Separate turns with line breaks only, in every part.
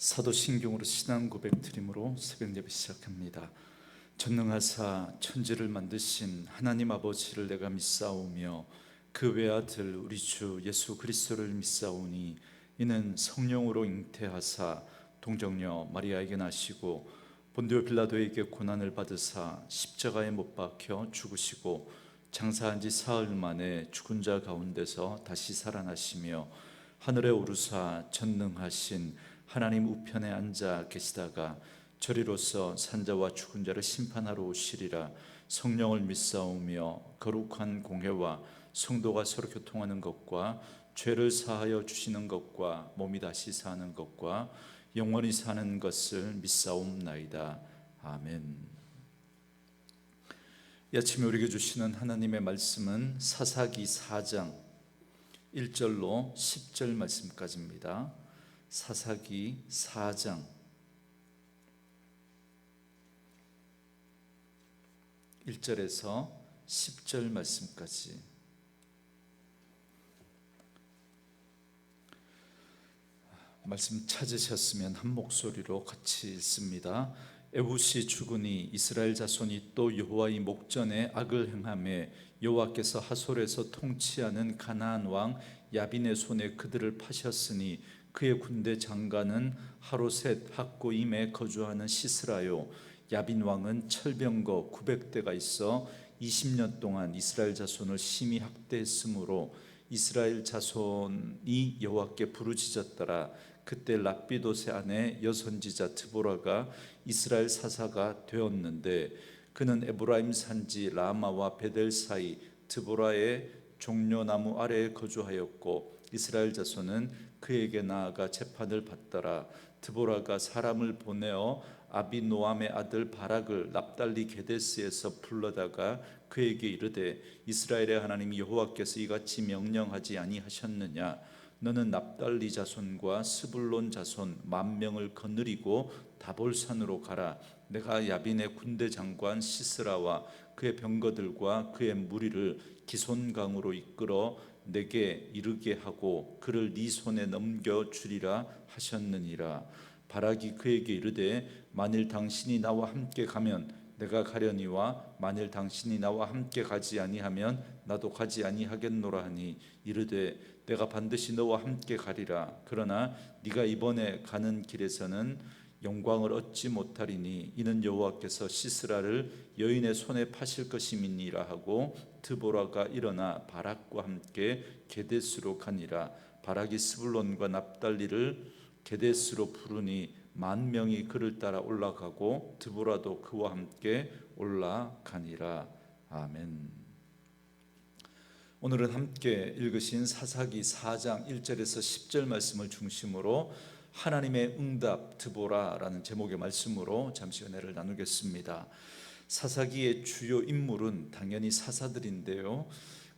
사도신경으로 신앙 고백 드림으로 새벽 예배 시작합니다. 전능하사 천지를 만드신 하나님 아버지를 내가 믿사오며 그 외아들 우리 주 예수 그리스도를 믿사오니 이는 성령으로 잉태하사 동정녀 마리아에게 나시고 본디오 빌라도에게 고난을 받으사 십자가에 못 박혀 죽으시고 장사한 지 사흘 만에 죽은 자 가운데서 다시 살아나시며 하늘에 오르사 전능하신 하나님 우편에 앉아 계시다가 저리로서 산자와 죽은 자를 심판하러 오시리라. 성령을 믿사오며 거룩한 공회와 성도가 서로 교통하는 것과 죄를 사하여 주시는 것과 몸이 다시 사는 것과 영원히 사는 것을 믿사옵나이다. 아멘. 이 아침에 우리에게 주시는 하나님의 말씀은 사사기 4장 1절로 10절 말씀까지입니다. 사사기 4장 1절에서 10절 말씀까지. 말씀 찾으셨으면 한 목소리로 같이 읽습니다. 에훗이 죽으니 이스라엘 자손이 또 여호와의 목전에 악을 행하매 여호와께서 하솔에서 통치하는 가나안 왕 야빈의 손에 그들을 파셨으니 그의 군대 장관은 하로셋 학고임에 거주하는 시스라요. 야빈 왕은 철병거 900대가 있어 20년 동안 이스라엘 자손을 심히 학대했으므로 이스라엘 자손이 여호와께 부르짖었더라. 그때 랍비도세 아내 여선지자 드보라가 이스라엘 사사가 되었는데 그는 에브라임 산지 라마와 베델 사이 드보라의 종려나무 아래에 거주하였고 이스라엘 자손은 그에게 나아가 재판을 받더라. 드보라가 사람을 보내어 아비노암의 아들 바락을 납달리 게데스에서 불러다가 그에게 이르되 이스라엘의 하나님 여호와께서 이같이 명령하지 아니하셨느냐? 너는 납달리 자손과 스불론 자손 10,000명을 거느리고 다볼산으로 가라. 내가 야빈의 군대 장관 시스라와 그의 병거들과 그의 무리를 기손강으로 이끌어 내게 이르게 하고 그를 네 손에 넘겨 주리라 하셨느니라. 바락이 그에게 이르되 만일 당신이 나와 함께 가면 내가 가려니와 만일 당신이 나와 함께 가지 아니하면 나도 가지 아니하겠노라 하니 이르되 내가 반드시 너와 함께 가리라. 그러나 네가 이번에 가는 길에서는 영광을 얻지 못하리니 이는 여호와께서 시스라를 여인의 손에 파실 것임이니라 하고 드보라가 일어나 바락과 함께 게데스로 가니라. 바락이 스불론과 납달리를 게데스로 부르니 10,000명이 그를 따라 올라가고 드보라도 그와 함께 올라가니라. 아멘. 오늘은 함께 읽으신 사사기 4장 1절에서 10절 말씀을 중심으로 하나님의 응답 드보라라는 제목의 말씀으로 잠시 은혜를 나누겠습니다. 사사기의 주요 인물은 당연히 사사들인데요,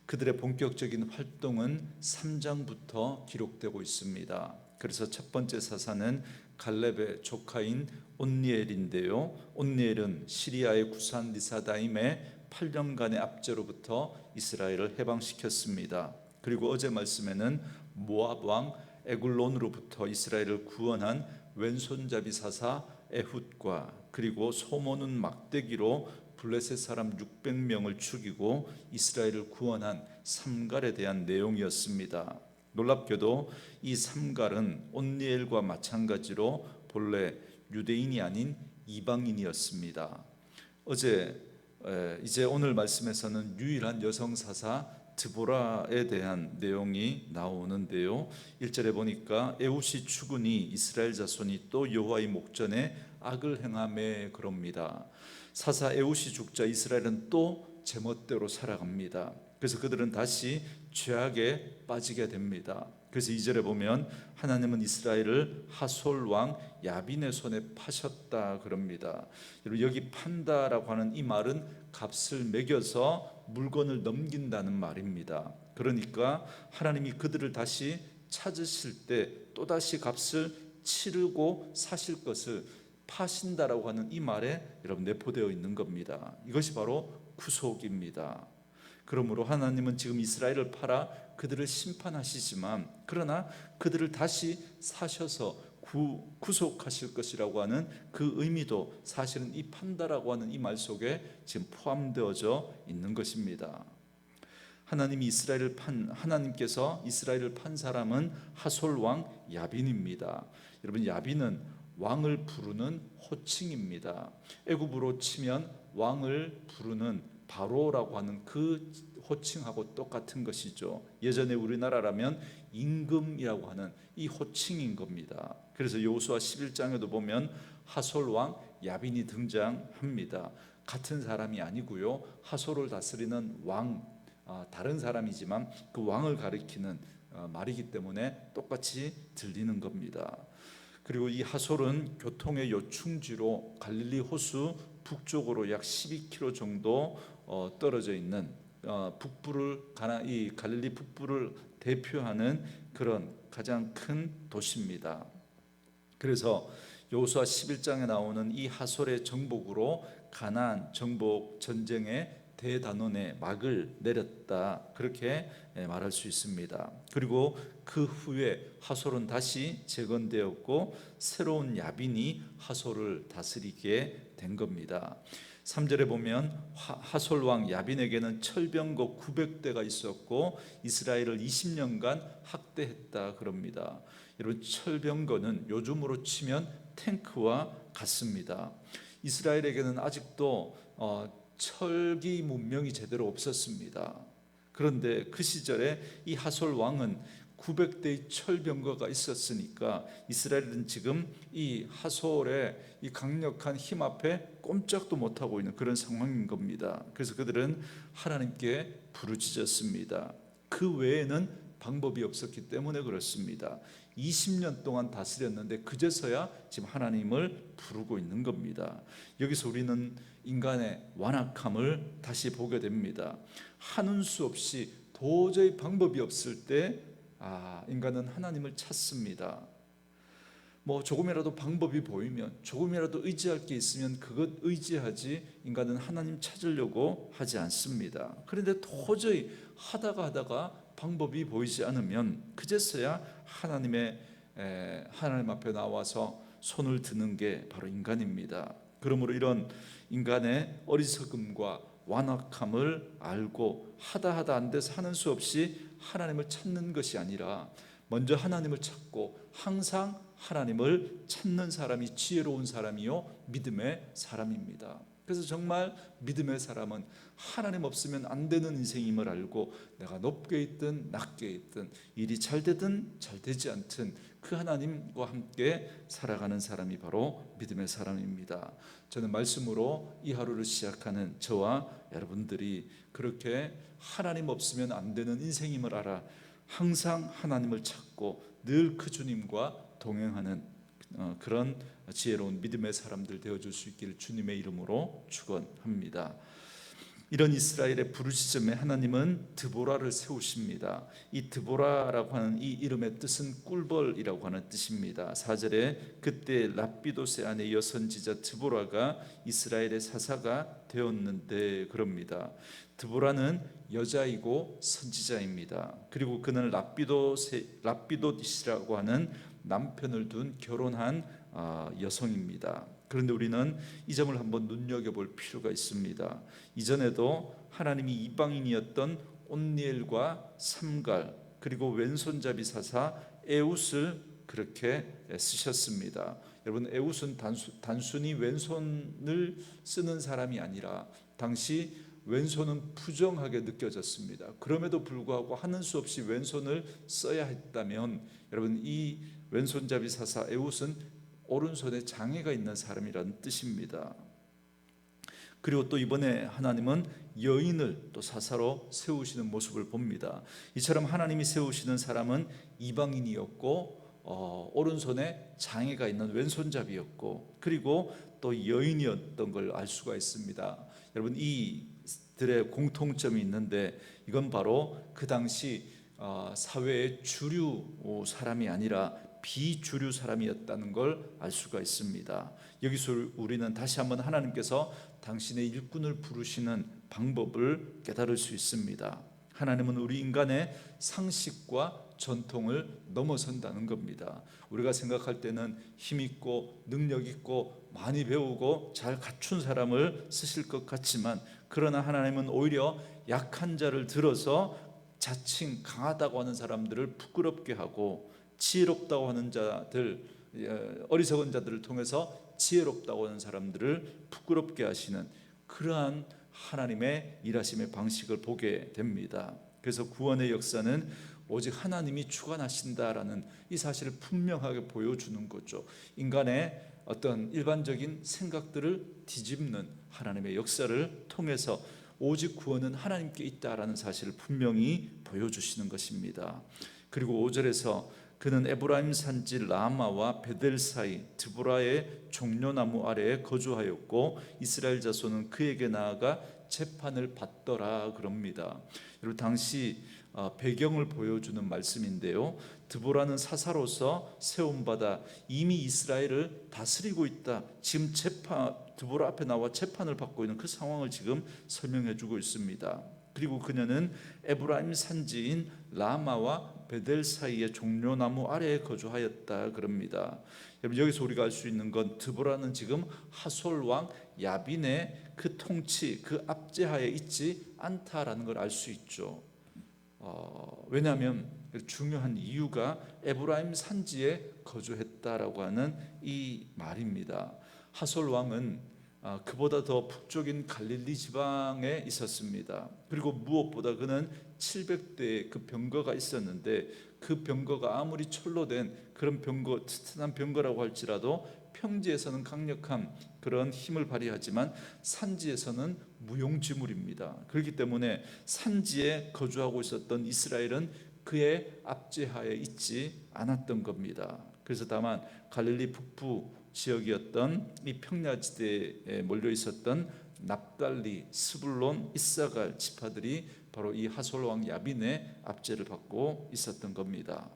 그들의 본격적인 활동은 3장부터 기록되고 있습니다. 그래서 첫 번째 사사는 갈렙의 조카인 온니엘인데요, 온니엘은 시리아의 구산 리사다임의 8년간의 압제로부터 이스라엘을 해방시켰습니다. 그리고 어제 말씀에는 모압 왕 에글론으로부터 이스라엘을 구원한 왼손잡이 사사 에훗과 그리고 소모는 막대기로 블레셋 사람 600명을 죽이고 이스라엘을 구원한 삼갈에 대한 내용이었습니다. 놀랍게도 이 삼갈은 온니엘과 마찬가지로 본래 유대인이 아닌 이방인이었습니다. 이제 오늘 말씀에서는 유일한 여성 사사 드보라에 대한 내용이 나오는데요, 1절에 보니까 에훗이 죽으니 이스라엘 자손이 또 여호와의 목전에 악을 행하매 그럽니다. 사사 에훗이 죽자 이스라엘은 또 제멋대로 살아갑니다. 그래서 그들은 다시 죄악에 빠지게 됩니다. 그래서 2절에 보면 하나님은 이스라엘을 하솔 왕 야빈의 손에 파셨다 그럽니다. 여러분, 여기 판다라고 하는 이 말은 값을 매겨서 물건을 넘긴다는 말입니다. 그러니까 하나님이 그들을 다시 찾으실 때 또다시 값을 치르고 사실 것을 파신다라고 하는 이 말에 여러분 내포되어 있는 겁니다. 이것이 바로 구속입니다. 그러므로 하나님은 지금 이스라엘을 팔아 그들을 심판하시지만 그러나 그들을 다시 사셔서 구속하실 것이라고 하는 그 의미도 사실은 이 판다라고 하는 이 말 속에 지금 포함되어져 있는 것입니다. 하나님께서 이스라엘을 판 사람은 하솔 왕 야빈입니다. 여러분, 야빈은 왕을 부르는 호칭입니다. 애굽으로 치면 왕을 부르는 바로라고 하는 그 호칭하고 똑같은 것이죠. 예전에 우리나라라면 임금이라고 하는 이 호칭인 겁니다. 그래서 여호수아 11장에도 보면 하솔 왕 야빈이 등장합니다. 같은 사람이 아니고요, 하솔을 다스리는 왕, 다른 사람이지만 그 왕을 가리키는 말이기 때문에 똑같이 들리는 겁니다. 그리고 이 하솔은 교통의 요충지로 갈릴리 호수 북쪽으로 약 12km 정도 떨어져 있는 이 갈릴리 북부를 대표하는 그런 가장 큰 도시입니다. 그래서 여호수아 11장에 나오는 이 하솔의 정복으로 가나안 정복 전쟁의 대단원의 막을 내렸다, 그렇게 말할 수 있습니다. 그리고 그 후에 하솔은 다시 재건되었고 새로운 야빈이 하솔을 다스리게 된 겁니다. 3절에 보면 하솔 왕 야빈에게는 철병거 900대가 있었고 이스라엘을 20년간 학대했다 그럽니다. 여러분, 철병거는 요즘으로 치면 탱크와 같습니다. 이스라엘에게는 아직도 철기 문명이 제대로 없었습니다. 그런데 그 시절에 이 하솔 왕은 900대의 철병거가 있었으니까 이스라엘은 지금 이 하솔의 이 강력한 힘 앞에 꼼짝도 못하고 있는 그런 상황인 겁니다. 그래서 그들은 하나님께 부르짖었습니다. 그 외에는 방법이 없었기 때문에 그렇습니다. 20년 동안 다스렸는데 그제서야 지금 하나님을 부르고 있는 겁니다. 여기서 우리는 인간의 완악함을 다시 보게 됩니다. 하는 수 없이 도저히 방법이 없을 때 인간은 하나님을 찾습니다. 조금이라도 방법이 보이면, 조금이라도 의지할 게 있으면 그것 의지하지, 인간은 하나님 찾으려고 하지 않습니다. 그런데 도저히 하다가 방법이 보이지 않으면 그제서야 하나님 앞에 나와서 손을 드는 게 바로 인간입니다. 그러므로 이런 인간의 어리석음과 완악함을 알고 하다 안 돼서 하는 수 없이 하나님을 찾는 것이 아니라 먼저 하나님을 찾고 항상 하나님을 찾는 사람이 지혜로운 사람이요 믿음의 사람입니다. 그래서 정말 믿음의 사람은 하나님 없으면 안 되는 인생임을 알고 내가 높게 있든 낮게 있든 일이 잘 되든 잘 되지 않든 그 하나님과 함께 살아가는 사람이 바로 믿음의 사람입니다. 저는 말씀으로 이 하루를 시작하는 저와 여러분들이 그렇게 하나님 없으면 안 되는 인생임을 알아 항상 하나님을 찾고 늘 그 주님과 동행하는 그런 지혜로운 믿음의 사람들 되어줄 수 있기를 주님의 이름으로 축원합니다. 이런 이스라엘의 부르짖음에 하나님은 드보라를 세우십니다. 이 드보라라고 하는 이 이름의 뜻은 꿀벌이라고 하는 뜻입니다. 4절에 그때 랍비도세 아내 여선지자 드보라가 이스라엘의 사사가 되었는데 그럽니다. 드보라는 여자이고 선지자입니다. 그리고 그는 랍비도시라고 하는 남편을 둔 결혼한 여성입니다. 그런데 우리는 이 점을 한번 눈여겨볼 필요가 있습니다. 이전에도 하나님이 이방인이었던 온니엘과 삼갈 그리고 왼손잡이 사사 에웃을 그렇게 쓰셨습니다. 여러분, 에웃은 단순히 왼손을 쓰는 사람이 아니라 당시 왼손은 부정하게 느껴졌습니다. 그럼에도 불구하고 하는 수 없이 왼손을 써야 했다면 여러분, 이 왼손잡이 사사 에웃은 오른손에 장애가 있는 사람이라는 뜻입니다. 그리고 또 이번에 하나님은 여인을 또 사사로 세우시는 모습을 봅니다. 이처럼 하나님이 세우시는 사람은 이방인이었고 오른손에 장애가 있는 왼손잡이였고 그리고 또 여인이었던 걸 알 수가 있습니다. 여러분, 이들의 공통점이 있는데 이건 바로 그 당시 사회의 주류 사람이 아니라 비주류 사람이었다는 걸 알 수가 있습니다. 여기서 우리는 다시 한번 하나님께서 당신의 일꾼을 부르시는 방법을 깨달을 수 있습니다. 하나님은 우리 인간의 상식과 전통을 넘어선다는 겁니다. 우리가 생각할 때는 힘 있고 능력 있고 많이 배우고 잘 갖춘 사람을 쓰실 것 같지만, 그러나 하나님은 오히려 약한 자를 들어서 자칭 강하다고 하는 사람들을 부끄럽게 하고, 지혜롭다고 하는 자들, 어리석은 자들을 통해서 지혜롭다고 하는 사람들을 부끄럽게 하시는 그러한 하나님의 일하심의 방식을 보게 됩니다. 그래서 구원의 역사는 오직 하나님이 주관하신다라는 이 사실을 분명하게 보여주는 거죠. 인간의 어떤 일반적인 생각들을 뒤집는 하나님의 역사를 통해서 오직 구원은 하나님께 있다라는 사실을 분명히 보여주시는 것입니다. 그리고 5절에서 그는 에브라임 산지 라마와 베델 사이 드보라의 종려나무 아래에 거주하였고 이스라엘 자손은 그에게 나아가 재판을 받더라 그럽니다. 여러분, 당시 배경을 보여주는 말씀인데요, 드보라는 사사로서 세움받아 이미 이스라엘을 다스리고 있다, 지금 드보라 앞에 나와 재판을 받고 있는 그 상황을 지금 설명해 주고 있습니다. 그리고 그녀는 에브라임 산지인 라마와 베델 사이의 종려나무 아래에 거주하였다 그럽니다. 여러분, 여기서 우리가 알 수 있는 건 드보라는 지금 하솔 왕 야빈의 그 통치, 그 압제하에 있지 않다라는 걸 알 수 있죠. 왜냐하면 중요한 이유가 에브라임 산지에 거주했다라고 하는 이 말입니다. 하솔 왕은 그보다 더 북쪽인 갈릴리 지방에 있었습니다. 그리고 무엇보다 그는 700대의 그 병거가 있었는데, 그 병거가 아무리 철로 된 그런 병거, 튼튼한 병거라고 할지라도 평지에서는 강력한 그런 힘을 발휘하지만 산지에서는 무용지물입니다. 그렇기 때문에 산지에 거주하고 있었던 이스라엘은 그의 압제하에 있지 않았던 겁니다. 그래서 다만 갈릴리 북부 지역이었던 이 평야지대에 몰려 있었던 납달리, 스불론, 이사갈 지파들이 바로 이 하솔 왕 야빈의 압제를 받고 있었던 겁니다.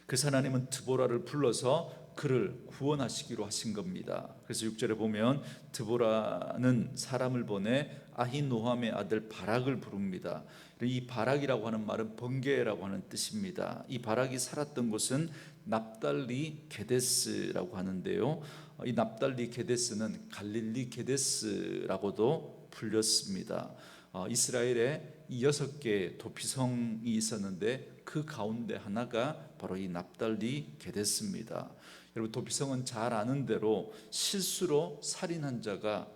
그래서 하나님은 드보라를 불러서 그를 구원하시기로 하신 겁니다. 그래서 6절에 보면 드보라는 사람을 보내 아히노함의 아들 바락을 부릅니다. 이 바락이라고 하는 말은 번개라고 하는 뜻입니다. 이 바락이 살았던 곳은 납달리 게데스라고 하는데요, 이 납달리 게데스는 갈릴리 게데스라고도 불렸습니다. 이스라엘에 6개의 도피성이 있었는데 그 가운데 하나가 바로 이 납달리 게데스입니다. 여러분, 도피성은 잘 아는 대로 실수로 살인한 자가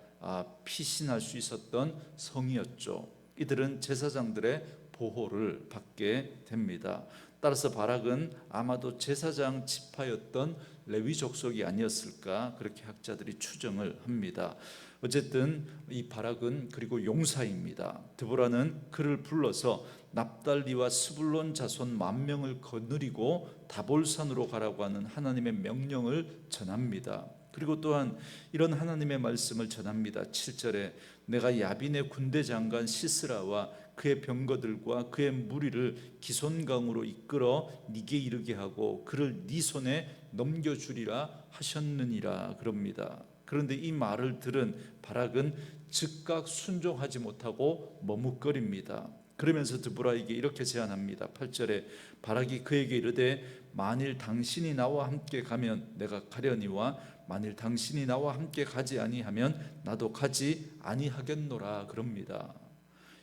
피신할 수 있었던 성이었죠. 이들은 제사장들의 보호를 받게 됩니다. 따라서 바락은 아마도 제사장 지파였던 레위 족속이 아니었을까, 그렇게 학자들이 추정을 합니다. 어쨌든 이 바락은 그리고 용사입니다. 드보라는 그를 불러서 납달리와 스불론 자손 10,000명을 거느리고 다볼산으로 가라고 하는 하나님의 명령을 전합니다. 그리고 또한 이런 하나님의 말씀을 전합니다. 7절에 내가 야빈의 군대 장관 시스라와 그의 병거들과 그의 무리를 기손강으로 이끌어 네게 이르게 하고 그를 네 손에 넘겨주리라 하셨느니라 그럽니다. 그런데 이 말을 들은 바락은 즉각 순종하지 못하고 머뭇거립니다. 그러면서 드보라에게 이렇게 제안합니다. 8절에 바락이 그에게 이르되 만일 당신이 나와 함께 가면 내가 가려니와 만일 당신이 나와 함께 가지 아니하면 나도 가지 아니하겠노라 그럽니다.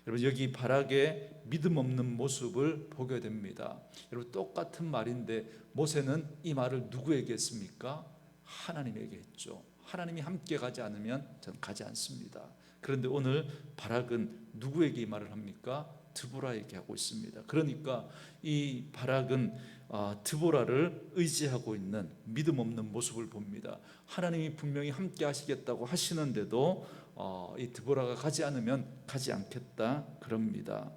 여러분, 여기 바락의 믿음 없는 모습을 보게 됩니다. 여러분, 똑같은 말인데 모세는 이 말을 누구에게 했습니까? 하나님에게 했죠. 하나님이 함께 가지 않으면 저는 가지 않습니다. 그런데 오늘 바락은 누구에게 이 말을 합니까? 드보라에게 하고 있습니다. 그러니까 이 바락은 드보라를 의지하고 있는 믿음 없는 모습을 봅니다. 하나님이 분명히 함께 하시겠다고 하시는데도 이 드보라가 가지 않으면 가지 않겠다 그럽니다.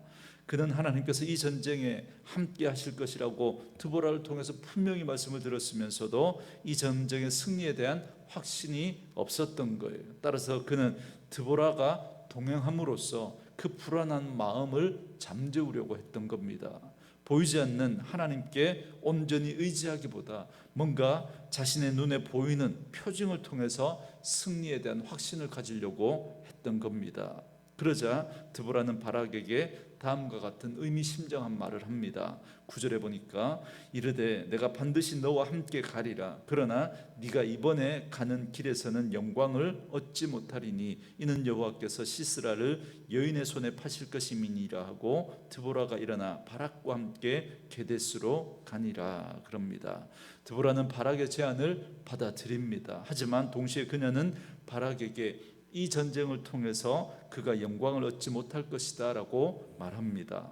그는 하나님께서 이 전쟁에 함께 하실 것이라고 드보라를 통해서 분명히 말씀을 들었으면서도 이 전쟁의 승리에 대한 확신이 없었던 거예요. 따라서 그는 드보라가 동행함으로써 그 불안한 마음을 잠재우려고 했던 겁니다. 보이지 않는 하나님께 온전히 의지하기보다 뭔가 자신의 눈에 보이는 표징을 통해서 승리에 대한 확신을 가지려고 했던 겁니다. 그러자 드보라는 바락에게 다음과 같은 의미심장한 말을 합니다. 9절에 보니까 이르되 내가 반드시 너와 함께 가리라. 그러나 네가 이번에 가는 길에서는 영광을 얻지 못하리니 이는 여호와께서 시스라를 여인의 손에 파실 것임이니라 하고 드보라가 일어나 바락과 함께 게데스로 가니라 그럽니다. 드보라는 바락의 제안을 받아들입니다. 하지만 동시에 그녀는 바락에게 이 전쟁을 통해서 그가 영광을 얻지 못할 것이다 라고 말합니다.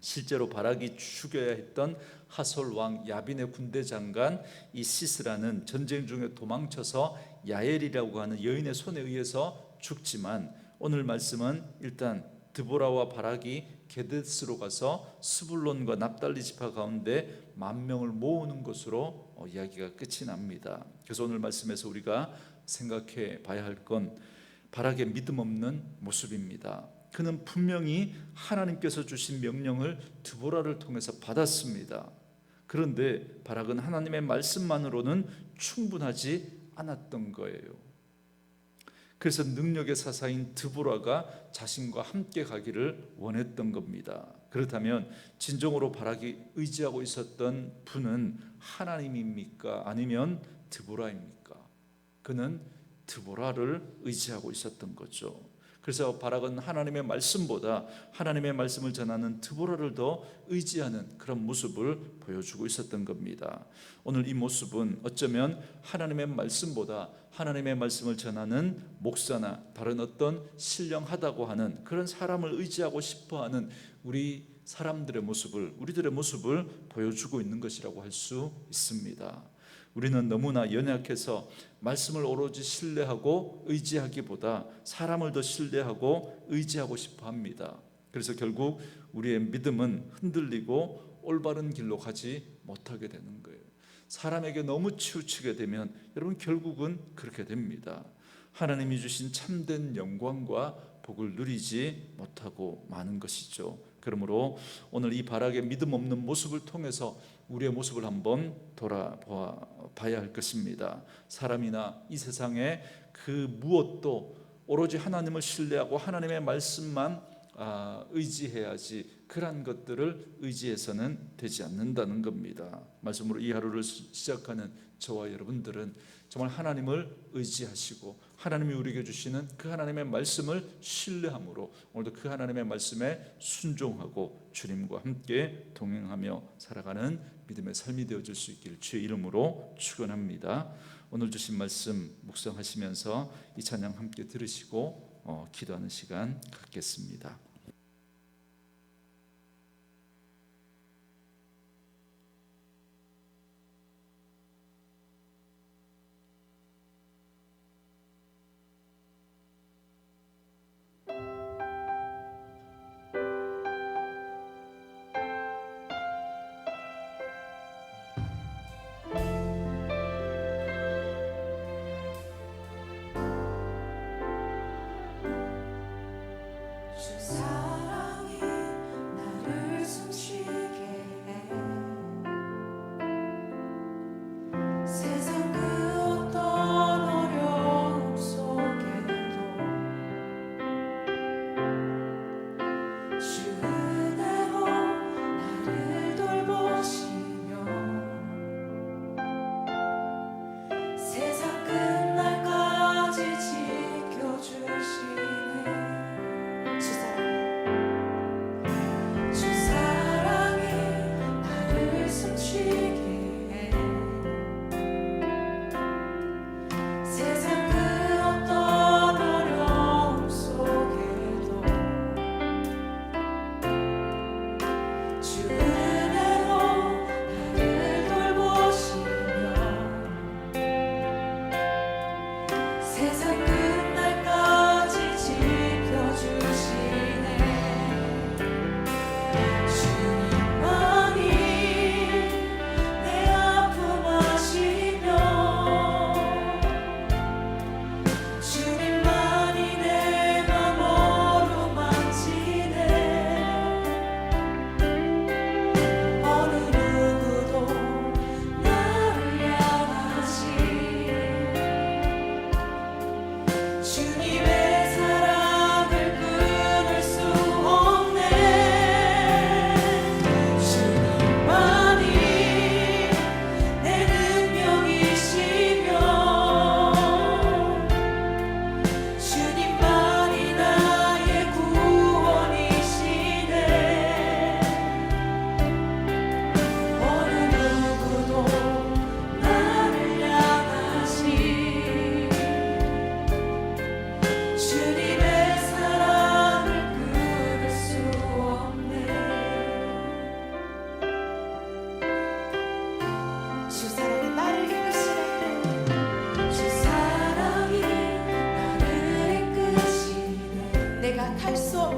실제로 바락이 죽여야 했던 하솔 왕 야빈의 군대 장관 이 시스라는 전쟁 중에 도망쳐서 야엘이라고 하는 여인의 손에 의해서 죽지만, 오늘 말씀은 일단 드보라와 바락이 게데스로 가서 스불론과 납달리 지파 가운데 10,000명을 모으는 것으로 이야기가 끝이 납니다. 그래서 오늘 말씀에서 우리가 생각해 봐야 할 건 바락의 믿음 없는 모습입니다. 그는 분명히 하나님께서 주신 명령을 드보라를 통해서 받았습니다. 그런데 바락은 하나님의 말씀만으로는 충분하지 않았던 거예요. 그래서 능력의 사사인 드보라가 자신과 함께 가기를 원했던 겁니다. 그렇다면 진정으로 바락이 의지하고 있었던 분은 하나님입니까? 아니면 드보라입니까? 그는 드보라를 의지하고 있었던 거죠. 그래서 바락은 하나님의 말씀보다 하나님의 말씀을 전하는 드보라를 더 의지하는 그런 모습을 보여주고 있었던 겁니다. 오늘 이 모습은 어쩌면 하나님의 말씀보다 하나님의 말씀을 전하는 목사나 다른 어떤 신령하다고 하는 그런 사람을 의지하고 싶어하는 우리 사람들의 모습을, 우리들의 모습을 보여주고 있는 것이라고 할 수 있습니다. 우리는 너무나 연약해서 말씀을 오로지 신뢰하고 의지하기보다 사람을 더 신뢰하고 의지하고 싶어 합니다. 그래서 결국 우리의 믿음은 흔들리고 올바른 길로 가지 못하게 되는 거예요. 사람에게 너무 치우치게 되면 여러분 결국은 그렇게 됩니다. 하나님이 주신 참된 영광과 복을 누리지 못하고 마는 것이죠. 그러므로 오늘 이 바락의 믿음 없는 모습을 통해서 우리의 모습을 한번 돌아봐야 할 것입니다. 사람이나 이 세상의 그 무엇도 오로지 하나님을 신뢰하고 하나님의 말씀만 의지해야지, 그러한 것들을 의지해서는 되지 않는다는 겁니다. 말씀으로 이 하루를 시작하는 저와 여러분들은 정말 하나님을 의지하시고 하나님이 우리에게 주시는 그 하나님의 말씀을 신뢰함으로 오늘도 그 하나님의 말씀에 순종하고 주님과 함께 동행하며 살아가는 믿음의 삶이 되어질 수 있기를 주의 이름으로 축원합니다. 오늘 주신 말씀 묵상하시면서 이 찬양 함께 들으시고 기도하는 시간 갖겠습니다.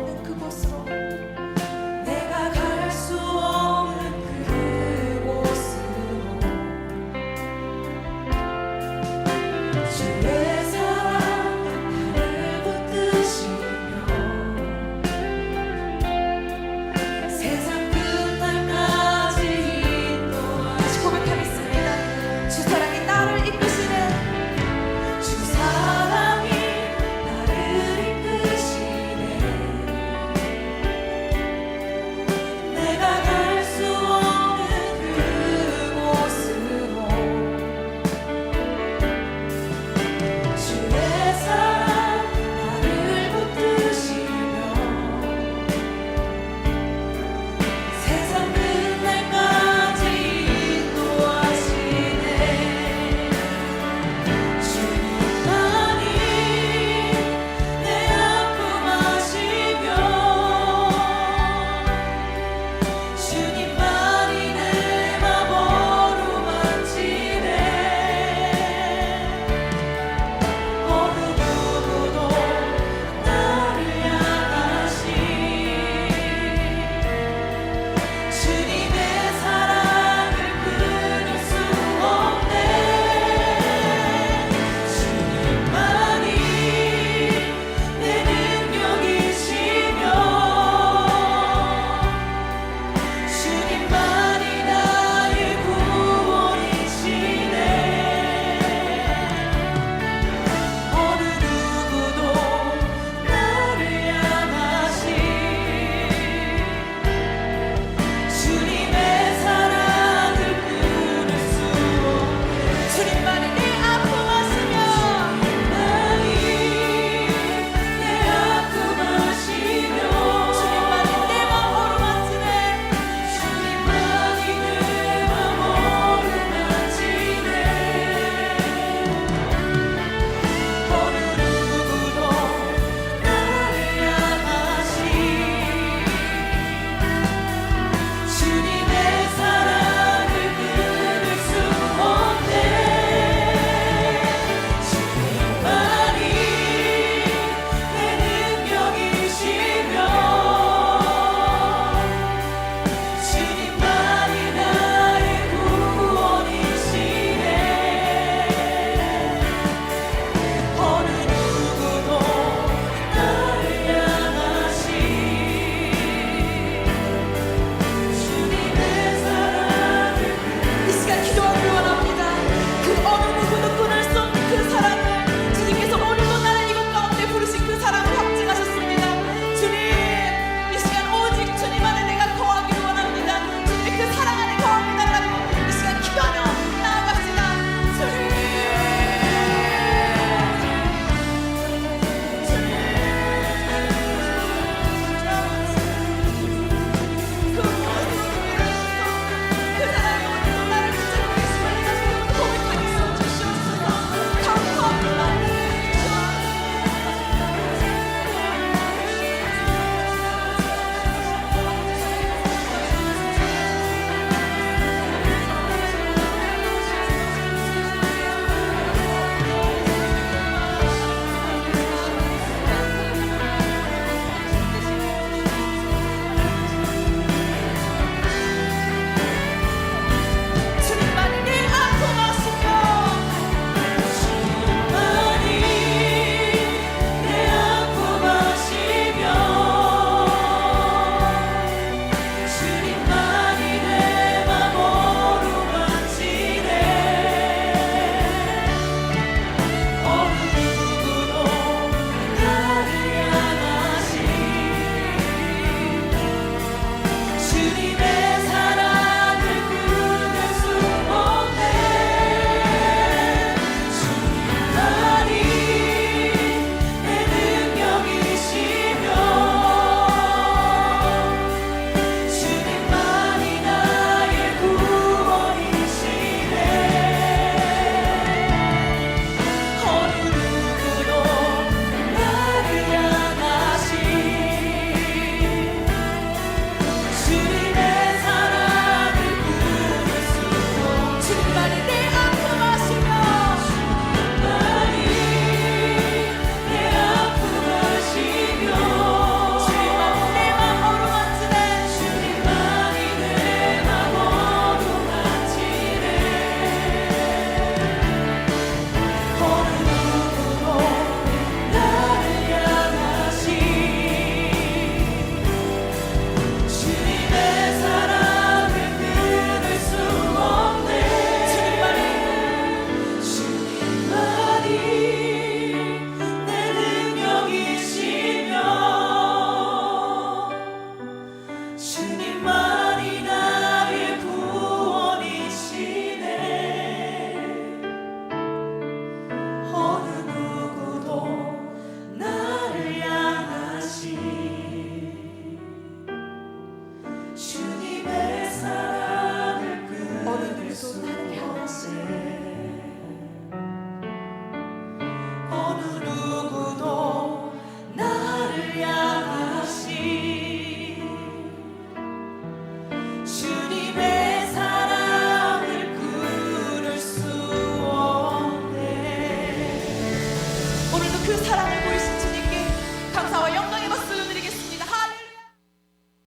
있는 그곳으로